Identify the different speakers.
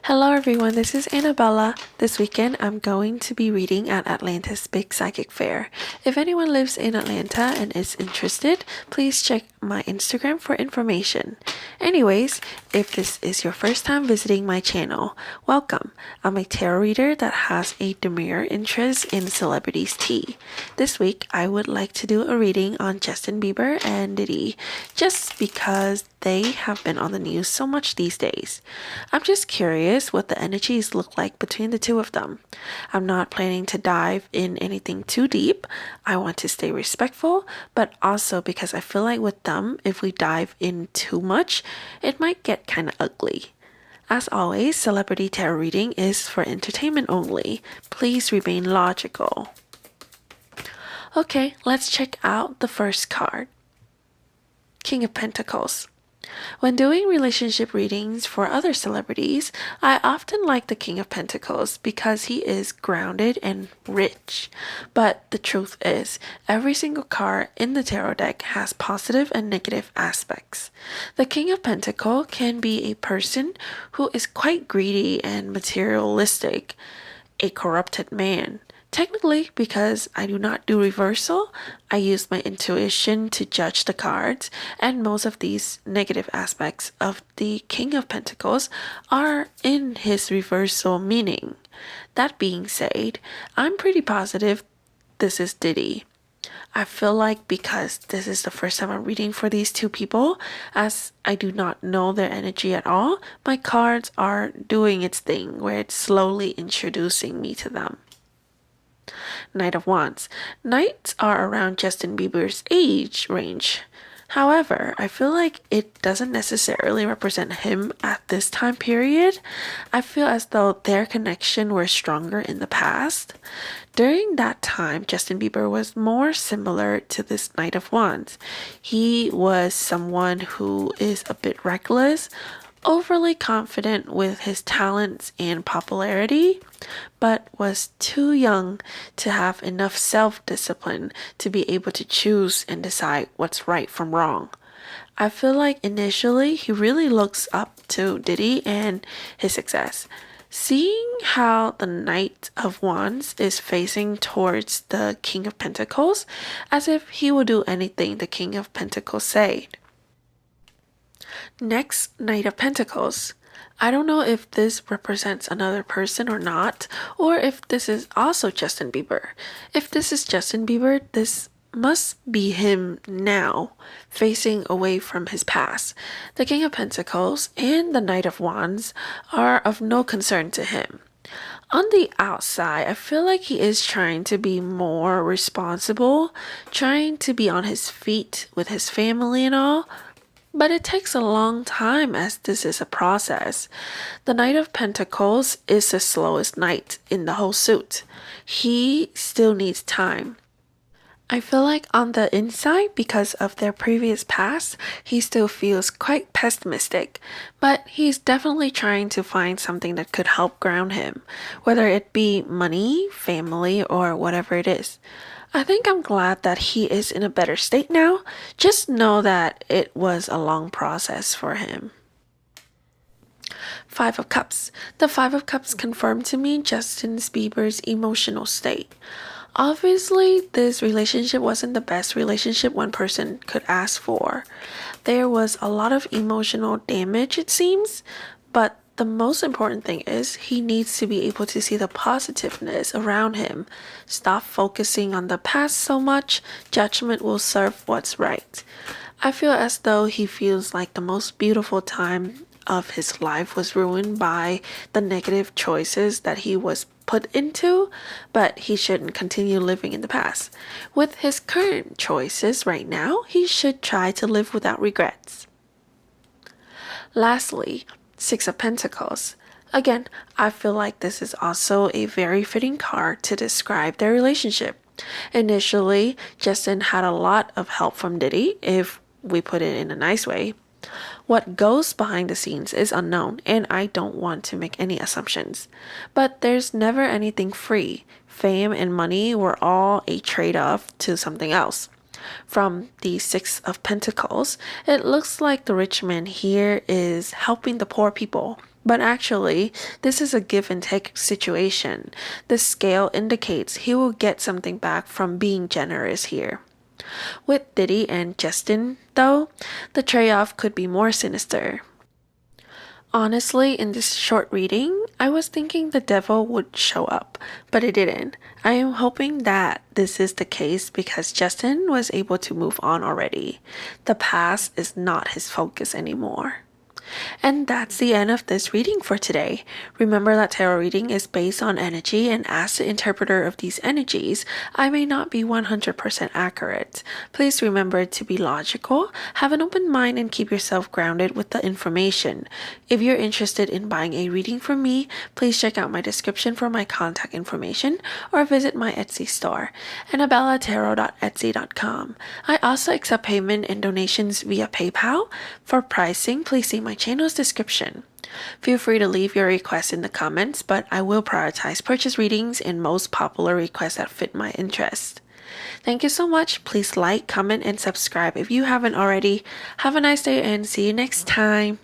Speaker 1: Hello everyone, this is Annabella. This weekend I'm going to be reading at Atlanta's Big Psychic Fair. If anyone lives in Atlanta and is interested, please check my Instagram for information. Anyways, if this is your first time visiting my channel, welcome. I'm a tarot reader that has a demure interest in celebrities tea. This week I would like to do a reading on Justin Bieber and Diddy, just because they have been on the news so much these days. I'm just curious what the energies look like between the two of them. I'm not planning to dive in anything too deep. I want to stay respectful, but also because I feel like with them, if we dive in too much, it might get kind of ugly. As always, celebrity tarot reading is for entertainment only. Please remain logical. Okay, let's check out the first card. King of Pentacles. When doing relationship readings for other celebrities, I often like the King of Pentacles because he is grounded and rich. But the truth is, every single card in the tarot deck has positive and negative aspects. The King of Pentacles can be a person who is quite greedy and materialistic, a corrupted man. Technically, because I do not do reversal, I use my intuition to judge the cards, and most of these negative aspects of the King of Pentacles are in his reversal meaning. That being said, I'm pretty positive this is Diddy. I feel like because this is the first time I'm reading for these two people, as I do not know their energy at all, my cards are doing its thing where it's slowly introducing me to them. Knight of Wands. Knights are around Justin Bieber's age range. However, I feel like it doesn't necessarily represent him at this time period. I feel as though their connection were stronger in the past. During that time, Justin Bieber was more similar to this Knight of Wands. He was someone who is a bit reckless, overly confident with his talents and popularity, but was too young to have enough self-discipline to be able to choose and decide what's right from wrong. I feel like initially he really looks up to Diddy and his success. Seeing how the Knight of Wands is facing towards the King of Pentacles, as if he will do anything the King of Pentacles said. Next, Knight of Pentacles. I don't know if this represents another person or not, or if this is also Justin Bieber. If this is Justin Bieber, this must be him now, facing away from his past. The King of Pentacles and the Knight of Wands are of no concern to him. On the outside, I feel like he is trying to be more responsible, trying to be on his feet with his family and all. But it takes a long time as this is a process. The Knight of Pentacles is the slowest knight in the whole suit. He still needs time. I feel like on the inside, because of their previous past, he still feels quite pessimistic, but he's definitely trying to find something that could help ground him, whether it be money, family, or whatever it is. I think I'm glad that he is in a better state now. Just know that it was a long process for him. Five of Cups. The Five of Cups confirmed to me Justin Bieber's emotional state. Obviously, this relationship wasn't the best relationship one person could ask for. There was a lot of emotional damage, it seems, but the most important thing is he needs to be able to see the positiveness around him. Stop focusing on the past so much. Judgment will serve what's right. I feel as though he feels like the most beautiful time of his life was ruined by the negative choices that he was put into, but he shouldn't continue living in the past. With his current choices right now, he should try to live without regrets. Lastly, Six of Pentacles. Again, I feel like this is also a very fitting card to describe their relationship. Initially, Justin had a lot of help from Diddy, if we put it in a nice way. What goes behind the scenes is unknown, and I don't want to make any assumptions. But there's never anything free. Fame and money were all a trade-off to something else. From the Six of Pentacles, it looks like the rich man here is helping the poor people. But actually, this is a give and take situation. The scale indicates he will get something back from being generous here. With Diddy and Justin, though, the trade-off could be more sinister. Honestly, in this short reading, I was thinking the devil would show up, but it didn't. I am hoping that this is the case because Justin was able to move on already. The past is not his focus anymore. And that's the end of this reading for today. Remember that tarot reading is based on energy, and as the interpreter of these energies, I may not be 100% accurate. Please remember to be logical, have an open mind, and keep yourself grounded with the information. If you're interested in buying a reading from me, please check out my description for my contact information or visit my Etsy store, annabellatarot.etsy.com. I also accept payment and donations via PayPal. For pricing, please see my channel's description. Feel free to leave your requests in the comments, but I will prioritize purchase readings and most popular requests that fit my interest. Thank you so much. Please like, comment, and subscribe if you haven't already. Have a nice day and see you next time.